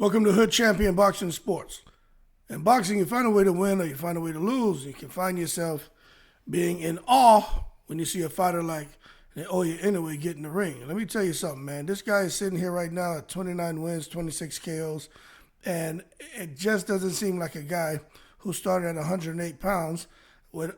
Welcome to Hood Champion Boxing Sports. In boxing, you find a way to win or you find a way to lose. You can find yourself being in awe when you see a fighter like Naoya Inoue get in the ring. Let me tell you something, man. This guy is sitting here right now at 29 wins, 26 KOs, and it just doesn't seem like a guy who started at 108 pounds with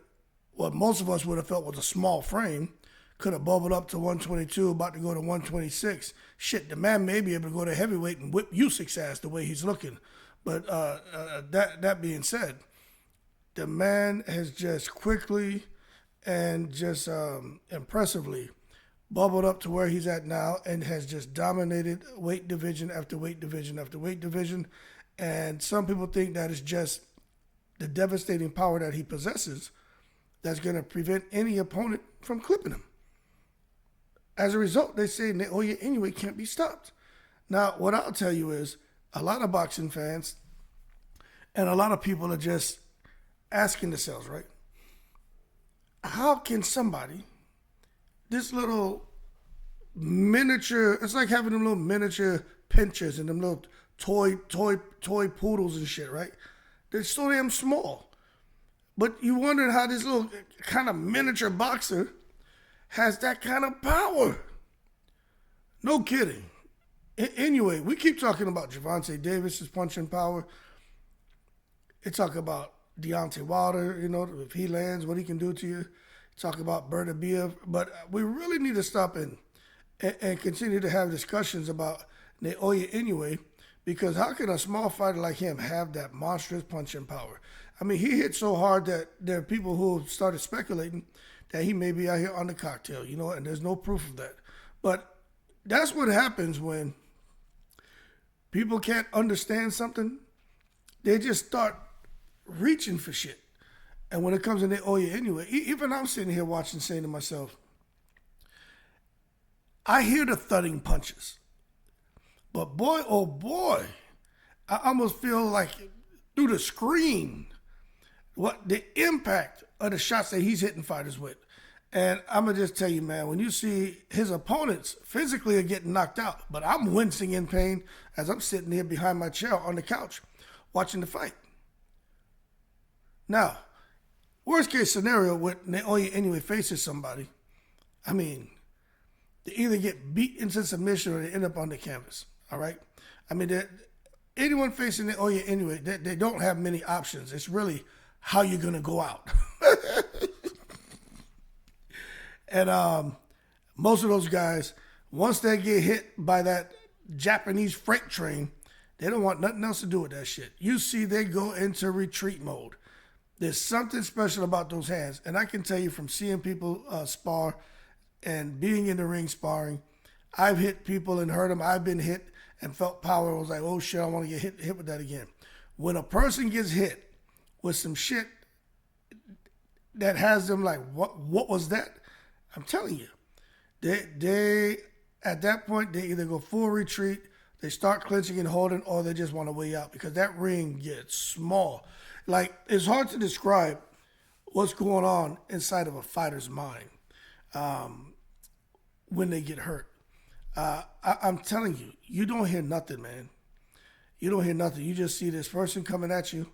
what most of us would have felt was a small frame. Could have bubbled up to 122, about to go to 126. Shit, the man may be able to go to heavyweight and whip Usyk's ass the way he's looking. But that being said, the man has just quickly and just impressively bubbled up to where he's at now and has just dominated weight division after weight division after weight division. And some people think that it's just the devastating power that he possesses that's going to prevent any opponent from clipping him. As a result, they say Naoya Inoue can't be stopped. Now, what I'll tell you is a lot of boxing fans and a lot of people are just asking themselves, right? How can somebody, this little miniature, it's like having them little miniature pinchers and them little toy poodles and shit, right? They're so damn small. But you wonder how this little kind of miniature boxer has that kind of power. No kidding. Anyway, we keep talking about Gervonta Davis's punching power. They talk about Deontay Wilder, if he lands, what he can do to you. Talk about Bertabiev. But we really need to stop and continue to have discussions about Naoya Inoue, because how can a small fighter like him have that monstrous punching power? I mean, he hit so hard that there are people who have started speculating that he may be out here on the cocktail, and there's no proof of that. But that's what happens when people can't understand something. They just start reaching for shit. And when it comes to Naoya Inoue, even I'm sitting here watching, saying to myself, I hear the thudding punches. But boy, oh boy, I almost feel like through the screen, what the impact of the shots that he's hitting fighters with. And I'm going to just tell you, man, when you see his opponents physically are getting knocked out, but I'm wincing in pain as I'm sitting here behind my chair on the couch watching the fight. Now, worst case scenario with Naoya Inoue faces somebody, I mean, they either get beat into submission or they end up on the canvas, all right? I mean, anyone facing Naoya Inoue, they don't have many options. It's really how you're going to go out. And most of those guys, once they get hit by that Japanese freight train, they don't want nothing else to do with that shit. You see, they go into retreat mode. There's something special about those hands. And I can tell you from seeing people spar and being in the ring sparring, I've hit people and hurt them. I've been hit and felt power. I was like, oh shit, I want to get hit with that again. When a person gets hit with some shit that has them like, what was that? I'm telling you, they at that point, they either go full retreat, they start clinching and holding, or they just want to way out because that ring gets small. Like, it's hard to describe what's going on inside of a fighter's mind when they get hurt. I'm telling you, you don't hear nothing, man. You don't hear nothing. You just see this person coming at you,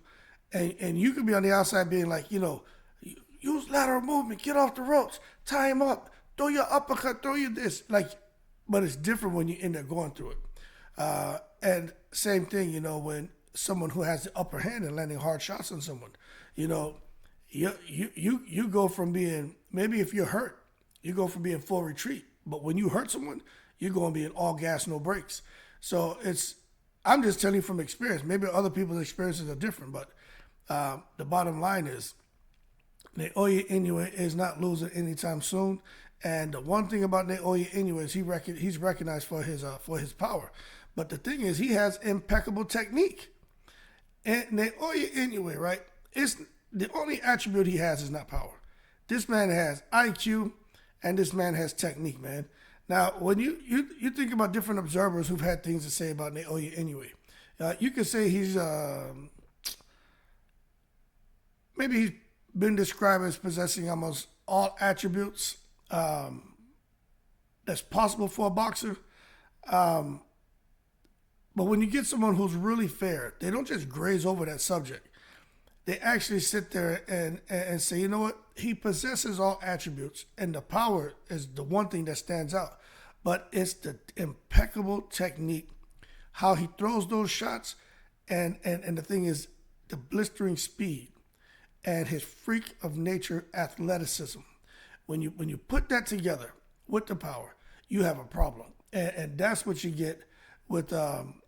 and you could be on the outside being like, use lateral movement, get off the ropes, tie him up, throw your uppercut, throw you this. But it's different when you're in there going through it. And same thing, when someone who has the upper hand and landing hard shots on someone, you go from being, maybe if you're hurt, you go from being full retreat. But when you hurt someone, you're going to be in all gas, no brakes. So I'm just telling you from experience. Maybe other people's experiences are different, but the bottom line is, Naoya Inoue is not losing anytime soon. And the one thing about Naoya Inoue is he's recognized for his power. But the thing is, he has impeccable technique. And Naoya Inoue, right, it's the only attribute he has is not power. This man has IQ and this man has technique, man. Now, when you think about different observers who've had things to say about Naoya Inoue, you could say he's maybe he's been described as possessing almost all attributes that's possible for a boxer. But when you get someone who's really fair, they don't just graze over that subject. They actually sit there and say, you know what? He possesses all attributes, and the power is the one thing that stands out. But it's the impeccable technique, how he throws those shots, and the thing is, the blistering speed and his freak of nature athleticism. When you put that together with the power, you have a problem, and that's what you get with Naoya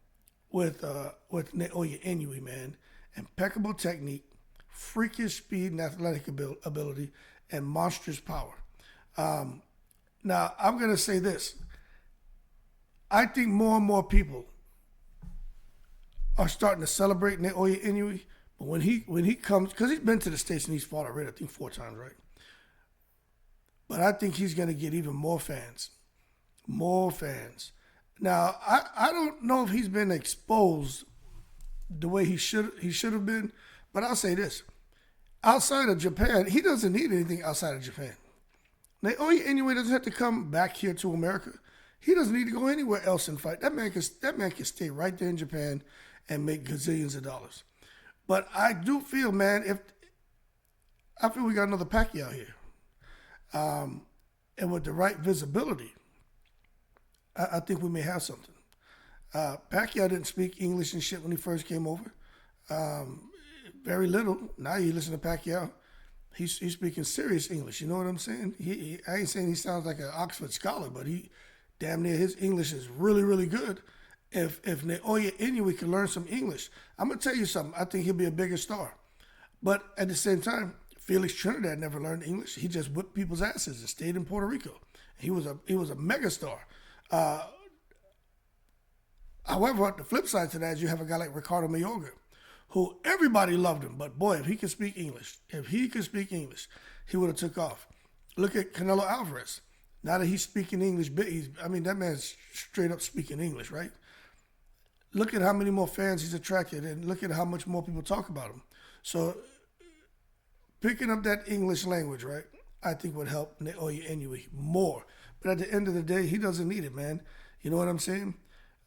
Inoue, man. Impeccable technique, freakish speed and athletic ability, and monstrous power. Now, I'm going to say this. I think more and more people are starting to celebrate Naoya Inoue, but when he comes, because he's been to the States and he's fought already, I think 4 times, right? But I think he's going to get even more fans. More fans. Now, I don't know if he's been exposed the way he should have been, but I'll say this. Outside of Japan, he doesn't need anything outside of Japan. Naoya Inoue doesn't have to come back here to America. He doesn't need to go anywhere else and fight. That man can stay right there in Japan and make gazillions of dollars. But I do feel, man, I feel we got another Pacquiao here. And with the right visibility, I think we may have something. Pacquiao didn't speak English and shit when he first came over. Very little. Now you listen to Pacquiao, he's speaking serious English. You know what I'm saying? I ain't saying he sounds like an Oxford scholar, but he damn near his English is really, really good. If Naoya Inoue can learn some English, I'm gonna tell you something. I think he'll be a bigger star. But at the same time, Felix Trinidad never learned English. He just whipped people's asses and stayed in Puerto Rico. He was a mega star. However, the flip side to that is you have a guy like Ricardo Mayorga, who everybody loved him. But boy, if he could speak English, he would have took off. Look at Canelo Alvarez. Now that he's speaking English, that man's straight up speaking English, right? Look at how many more fans he's attracted, and look at how much more people talk about him. So picking up that English language, right, I think would help Naoya Inoue more. But at the end of the day, he doesn't need it, man. You know what I'm saying?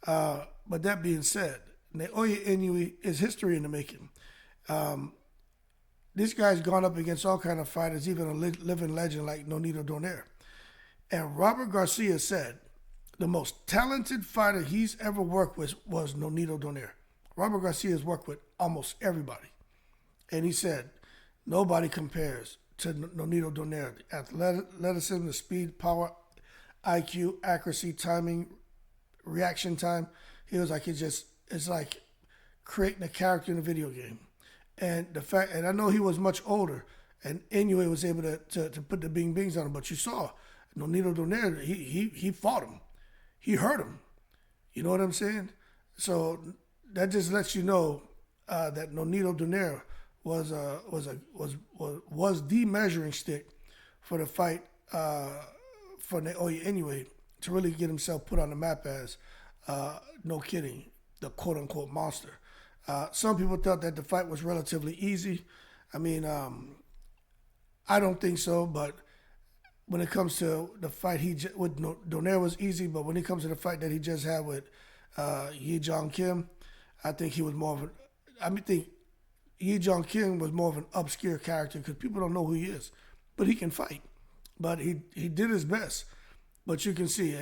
But that being said, Naoya Inoue is history in the making. This guy's gone up against all kind of fighters, even a living legend like Nonito Donaire. And Robert Garcia said the most talented fighter he's ever worked with was Nonito Donaire. Robert Garcia has worked with almost everybody. And he said, nobody compares to Nonito Donaire. The athleticism, the speed, power, IQ, accuracy, timing, reaction time. He was like, it's like creating a character in a video game. And I know he was much older, and Inoue was able to put the bing bings on him, but you saw Nonito Donaire, he fought him. He hurt him. You know what I'm saying? So that just lets you know that Nonito Donaire was the measuring stick for the fight for Naoya Inoue to really get himself put on the map as, no kidding, the quote-unquote monster. Some people thought that the fight was relatively easy. I mean, I don't think so, but when it comes to the fight with Donaire was easy, but when it comes to the fight that he just had with Yi Jong Kim, I think he was more of Yi Jong Kim was more of an obscure character because people don't know who he is, but he can fight. But he did his best. But you can see,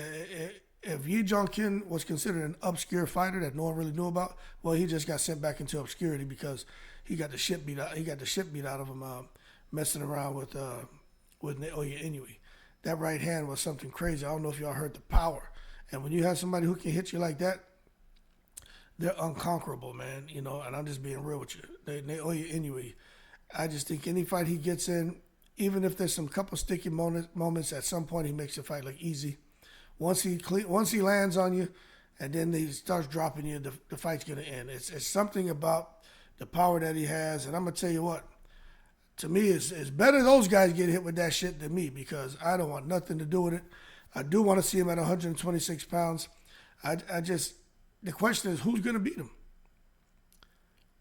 if Yi Jong Kim was considered an obscure fighter that no one really knew about, well, he just got sent back into obscurity because he got the shit beat out. He got the shit beat out of him messing around with Naoya Inoue. That right hand was something crazy. I don't know if y'all heard the power. And when you have somebody who can hit you like that, they're unconquerable, man. You know, and I'm just being real with you. Naoya Inoue, I just think any fight he gets in, even if there's some couple sticky moments, at some point he makes the fight look easy. Once he lands on you, and then he starts dropping you, the fight's gonna end. It's something about the power that he has, and I'm gonna tell you what. To me, it's better those guys get hit with that shit than me because I don't want nothing to do with it. I do want to see him at 126 pounds. The question is, who's going to beat him?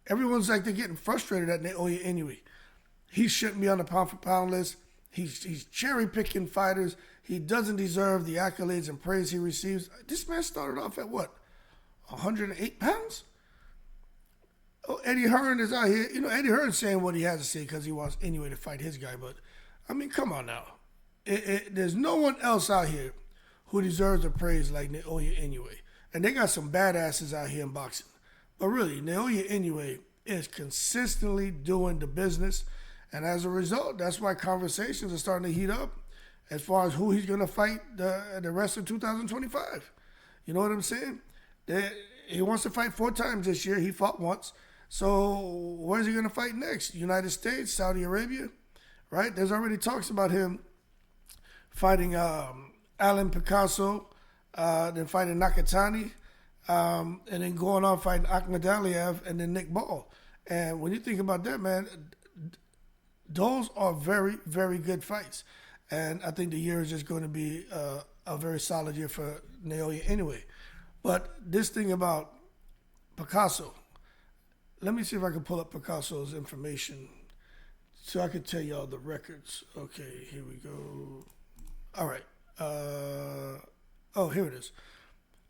Everyone's like, they're getting frustrated at Naoya Inoue. He shouldn't be on the pound-for-pound list. He's cherry-picking fighters. He doesn't deserve the accolades and praise he receives. This man started off at what? 108 pounds? Oh, Eddie Hearn is out here. You know, Eddie Hearn's saying what he has to say because he wants Inoue to fight his guy. But, I mean, come on now. There's no one else out here who deserves the praise like Naoya Inoue. And they got some badasses out here in boxing. But really, Naoya Inoue is consistently doing the business. And as a result, that's why conversations are starting to heat up as far as who he's going to fight the rest of 2025. You know what I'm saying? He wants to fight 4 times this year. He fought once. So where's he going to fight next? United States, Saudi Arabia, right? There's already talks about him fighting Alan Picasso, then fighting Nakatani, and then going on fighting Akhmadaliev and then Nick Ball. And when you think about that, man, those are very, very good fights. And I think the year is just going to be a very solid year for Naoya Inoue. But this thing about Picasso, let me see if I can pull up Picasso's information so I can tell y'all the records. Okay, here we go. All right. Here it is.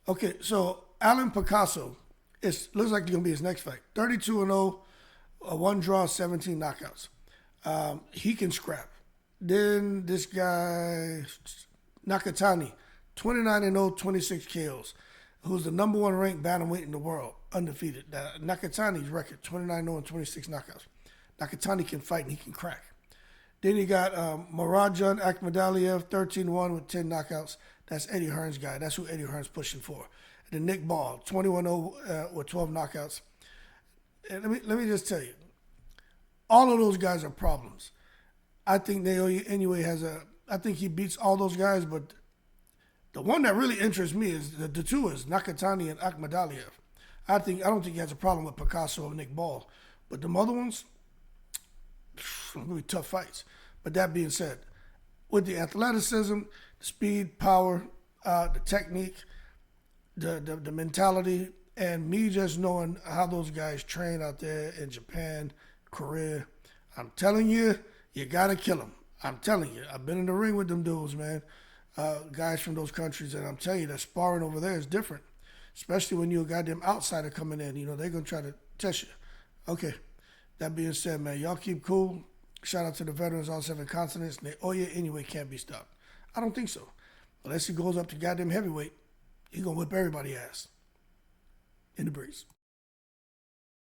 Okay, so Alan Picasso, looks like it's going to be his next fight. 32-0, 1 draw, 17 knockouts. He can scrap. Then this guy, Nakatani, 29-0, 26 KOs, who's the number 1 ranked bantamweight in the world, undefeated. Nakatani's record, 29-0 and 26 knockouts. Nakatani can fight and he can crack. Then you got Marajan Akhmadaliev, 13-1 with 10 knockouts. That's Eddie Hearn's guy. That's who Eddie Hearn's pushing for. And then Nick Ball, 21-0 with 12 knockouts. And let me just tell you, all of those guys are problems. I think Naoya Inoue I think he beats all those guys, but the one that really interests me is the two is Nakatani and Akhmadaliev. I don't think he has a problem with Picasso or Nick Ball, but the other ones, really tough fights. But that being said, with the athleticism, the speed, power, the technique, the mentality, and me just knowing how those guys train out there in Japan, Korea, I'm telling you, you gotta kill them. I'm telling you, I've been in the ring with them dudes, man. Guys from those countries, and I'm telling you, that sparring over there is different. Especially when you're a goddamn outsider coming in. You know, they're gonna try to test you. Okay. That being said, man, y'all keep cool. Shout out to the veterans on 7 continents. Naoya Inoue can't be stopped. I don't think so. Unless he goes up to goddamn heavyweight, he gonna whip everybody's ass. In the breeze.